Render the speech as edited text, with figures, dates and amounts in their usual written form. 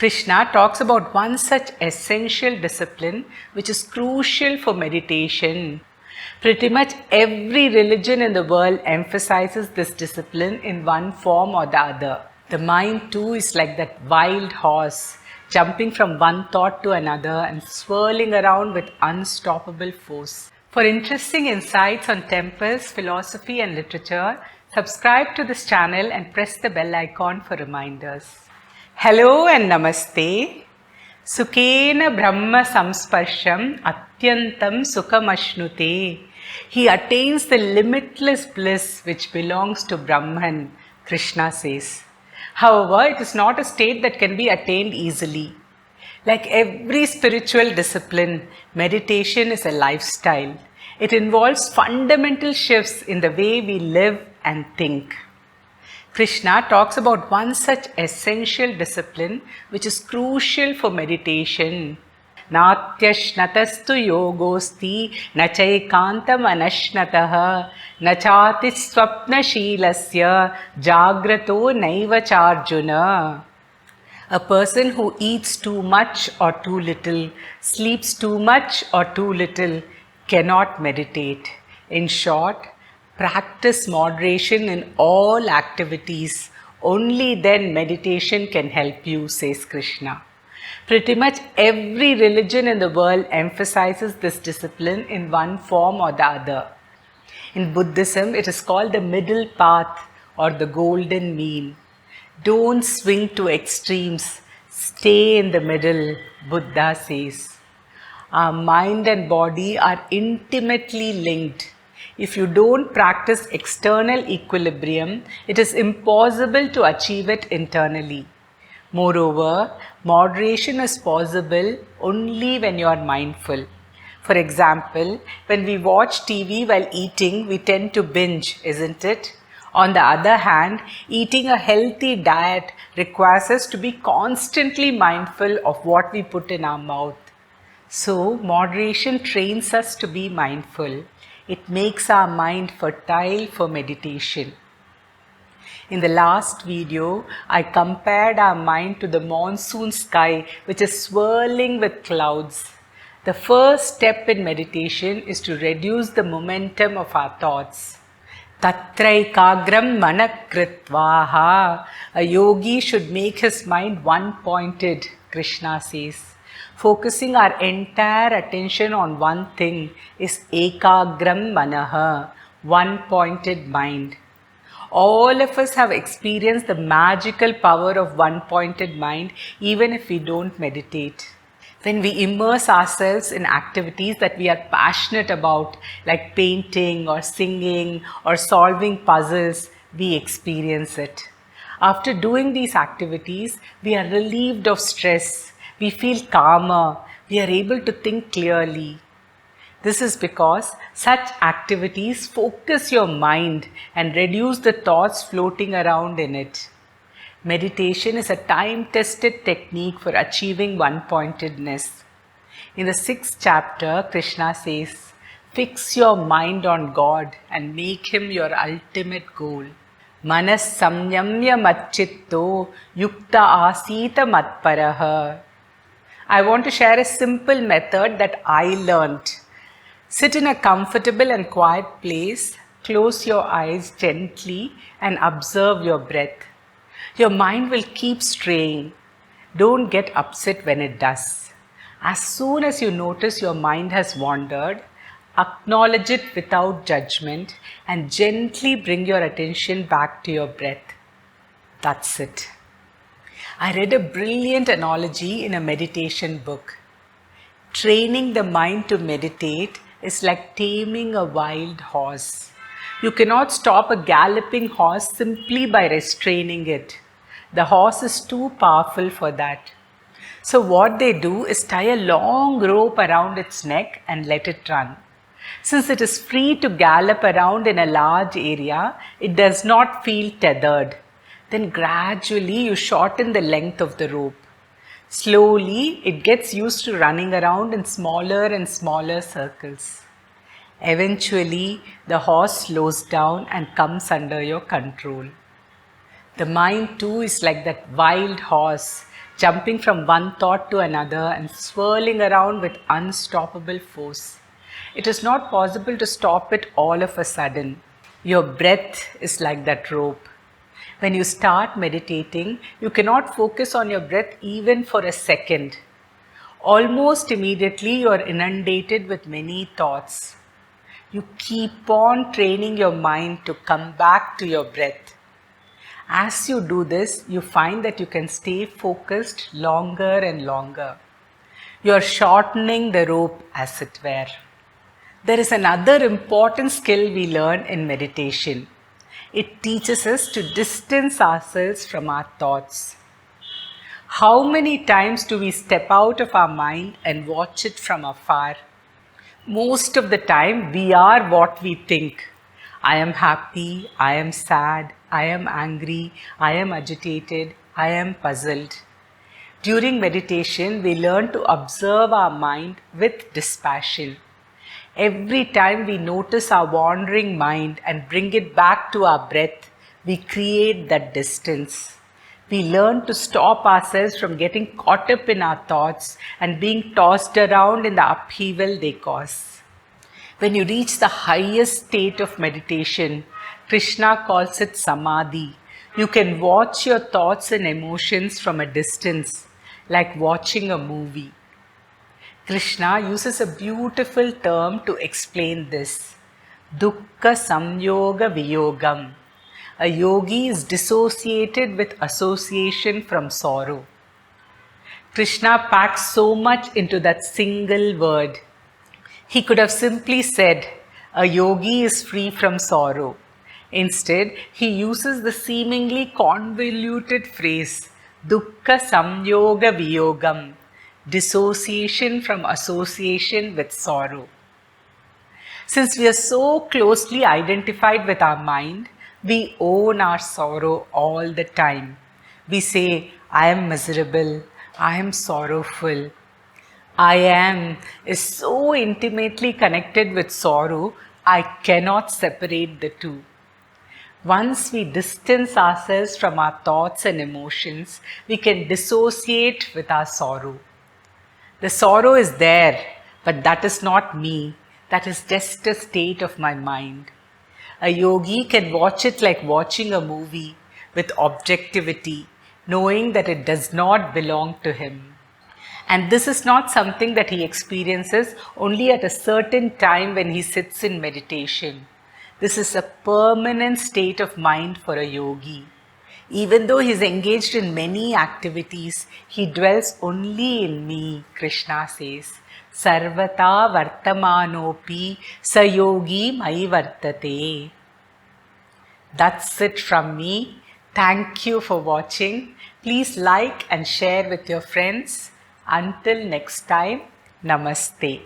Krishna talks about one such essential discipline which is crucial for meditation. Pretty much every religion in the world emphasizes this discipline in one form or the other. The mind too is like that wild horse, jumping from one thought to another and swirling around with unstoppable force. For interesting insights on temples, philosophy and literature, subscribe to this channel and press the bell icon for reminders. Hello and Namaste. Sukhena Brahma Samsparsham Atyantam Sukhamashnute. He attains the limitless bliss which belongs to Brahman, Krishna says. However, it is not a state that can be attained easily. Like every spiritual discipline, meditation is a lifestyle. It involves fundamental shifts in the way we live and think. Krishna talks about one such essential discipline which is crucial for meditation. Natyashnatastu yogosti nachaikantam anashnataha nachati swapnashilasya jagrato naivacharjuna. A person who eats too much or too little, sleeps too much or too little, cannot meditate. In short, practice moderation in all activities. Only then meditation can help you, says Krishna. Pretty much every religion in the world emphasizes this discipline in one form or the other. In Buddhism, it is called the middle path or the golden mean. Don't swing to extremes. Stay in the middle, Buddha says. Our mind and body are intimately linked. If you don't practice external equilibrium, it is impossible to achieve it internally. Moreover, moderation is possible only when you are mindful. For example, when we watch TV while eating, we tend to binge, isn't it? On the other hand, eating a healthy diet requires us to be constantly mindful of what we put in our mouth. So, moderation trains us to be mindful. It makes our mind fertile for meditation. In the last video, I compared our mind to the monsoon sky which is swirling with clouds. The first step in meditation is to reduce the momentum of our thoughts. Tatraikagram manakritvaha. A yogi should make his mind one-pointed, Krishna says. Focusing our entire attention on one thing is ekagram manaha, one-pointed mind. All of us have experienced the magical power of one-pointed mind even if we don't meditate. When we immerse ourselves in activities that we are passionate about, like painting or singing or solving puzzles, we experience it. After doing these activities, we are relieved of stress. We feel calmer. We are able to think clearly. This is because such activities focus your mind and reduce the thoughts floating around in it. Meditation is a time-tested technique for achieving one-pointedness. In the 6th chapter, Krishna says, fix your mind on God and make Him your ultimate goal. Manas samyamya matchitto yukta asita matparaha. I want to share a simple method that I learned. Sit in a comfortable and quiet place, close your eyes gently and observe your breath. Your mind will keep straying. Don't get upset when it does. As soon as you notice your mind has wandered, acknowledge it without judgment and gently bring your attention back to your breath. That's it. I read a brilliant analogy in a meditation book. Training the mind to meditate is like taming a wild horse. You cannot stop a galloping horse simply by restraining it. The horse is too powerful for that. So what they do is tie a long rope around its neck and let it run. Since it is free to gallop around in a large area, it does not feel tethered. Then gradually you shorten the length of the rope. Slowly it gets used to running around in smaller and smaller circles. Eventually the horse slows down and comes under your control. The mind too is like that wild horse, jumping from one thought to another and swirling around with unstoppable force. It is not possible to stop it all of a sudden. Your breath is like that rope. When you start meditating, you cannot focus on your breath even for a second. Almost immediately, you are inundated with many thoughts. You keep on training your mind to come back to your breath. As you do this, you find that you can stay focused longer and longer. You are shortening the rope, as it were. There is another important skill we learn in meditation. It teaches us to distance ourselves from our thoughts. How many times do we step out of our mind and watch it from afar? Most of the time, we are what we think. I am happy, I am sad, I am angry, I am agitated, I am puzzled. During meditation, we learn to observe our mind with dispassion. Every time we notice our wandering mind and bring it back to our breath, we create that distance. We learn to stop ourselves from getting caught up in our thoughts and being tossed around in the upheaval they cause. When you reach the highest state of meditation, Krishna calls it samadhi. You can watch your thoughts and emotions from a distance, like watching a movie. Krishna uses a beautiful term to explain this. Dukkha samyoga viyogam. A yogi is dissociated with association from sorrow. Krishna packs so much into that single word. He could have simply said, a yogi is free from sorrow. Instead, he uses the seemingly convoluted phrase, Dukkha samyoga viyogam, dissociation from association with sorrow. Since we are so closely identified with our mind, we own our sorrow all the time. We say, I am miserable, I am sorrowful. I am is so intimately connected with sorrow, I cannot separate the two. Once we distance ourselves from our thoughts and emotions, we can dissociate with our sorrow. The sorrow is there, but that is not me. That is just a state of my mind. A yogi can watch it like watching a movie with objectivity, knowing that it does not belong to him. And this is not something that he experiences only at a certain time when he sits in meditation. This is a permanent state of mind for a yogi. Even though he is engaged in many activities, he dwells only in me, Krishna says. Sarvata vartamanopi sayogi mai vartate. That's it from me. Thank you for watching. Please like and share with your friends. Until next time, Namaste.